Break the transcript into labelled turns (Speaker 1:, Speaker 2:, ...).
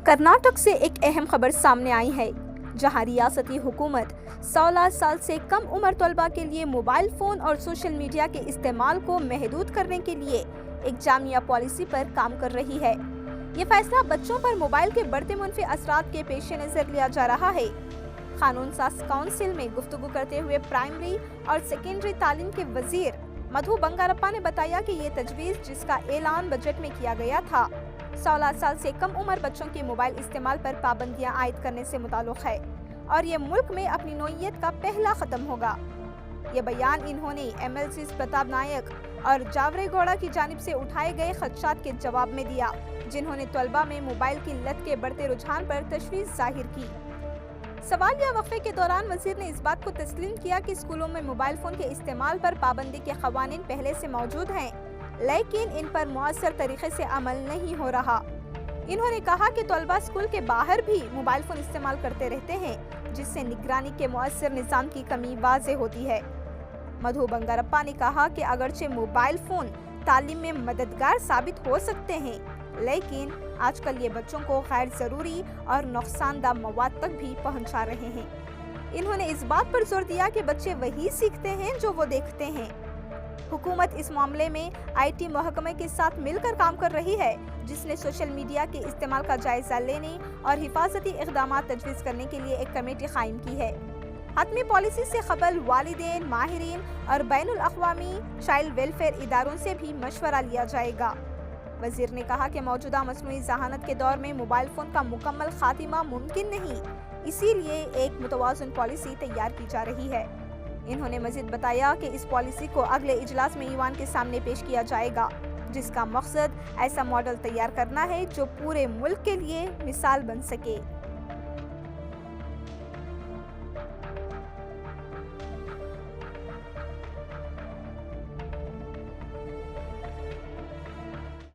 Speaker 1: कर्नाटक से एक अहम खबर सामने आई है, जहां रियासती हुकूमत 16 साल से कम उम्र तलबा के लिए मोबाइल फोन और सोशल मीडिया के इस्तेमाल को महदूद करने के लिए एक जामिया पॉलिसी पर काम कर रही है। ये फैसला बच्चों पर मोबाइल के बढ़ते मुनफी असरात के पेश नज़र लिया जा रहा है। कानून साज काउंसिल में गुफ्तगू करते हुए प्राइमरी और सेकेंडरी तालीम के वजीर मधु बंगारप्पा ने बताया कि ये तजवीज़, जिसका ऐलान बजट में किया गया था, 16 साल से कम उम्र बच्चों के मोबाइल इस्तेमाल पर पाबंदियां आयद करने से मुताल्लिक़ है और ये मुल्क में अपनी नौइयत का पहला ख़त्म होगा। ये बयान इन्होंने MLCs प्रताप नायक और जावरेगौड़ा की जानिब से उठाए गए खदशात के जवाब में दिया, जिन्होंने तलबा में मोबाइल की लत के बढ़ते रुझान पर तशवीश जाहिर की। सवालिया वक्फे के दौरान वजीर ने इस बात को तस्लीम किया कि स्कूलों में मोबाइल फोन के इस्तेमाल पर पाबंदी के क़वानीन पहले से मौजूद हैं, लेकिन इन पर मुअस्सर तरीके से अमल नहीं हो रहा। इन्होंने कहा कि तलबा स्कूल के बाहर भी मोबाइल फोन इस्तेमाल करते रहते हैं, जिससे निगरानी के मुअस्सर निज़ाम की कमी वाज़ेह होती है। मधु बंगारप्पा ने कहा कि अगरचे मोबाइल फोन तालीम में मददगार साबित हो सकते हैं, लेकिन आजकल ये बच्चों को गैर ज़रूरी और नुकसानदा मवाद तक भी पहुंचा रहे हैं। इन्होंने इस बात पर जोर दिया कि बच्चे वही सीखते हैं जो वो देखते हैं। हुकूमत इस मामले में IT महकमे के साथ मिलकर काम कर रही है, जिसने सोशल मीडिया के इस्तेमाल का जायजा लेने और हिफाजती इक़दाम तजवीज़ करने के लिए एक कमेटी कायम की है। हतमी पॉलिसी से कबल वालिदैन, माहिरीन और बैनुल अक़वामी चाइल्ड वेलफेयर इदारों से भी मशवरा लिया जाएगा। वज़ीर ने कहा कि मौजूदा मसनूई ज़हानत के दौर में मोबाइल फ़ोन का मुकम्मल खातिमा मुमकिन नहीं, इसीलिए एक मुतवाज़िन पॉलिसी तैयार की जा रही है। इन्होंने मज़ीद बताया कि इस पॉलिसी को अगले इजलास में ईवान के सामने पेश किया जाएगा, जिसका मकसद ऐसा मॉडल तैयार करना है जो पूरे मुल्क के लिए मिसाल बन सके।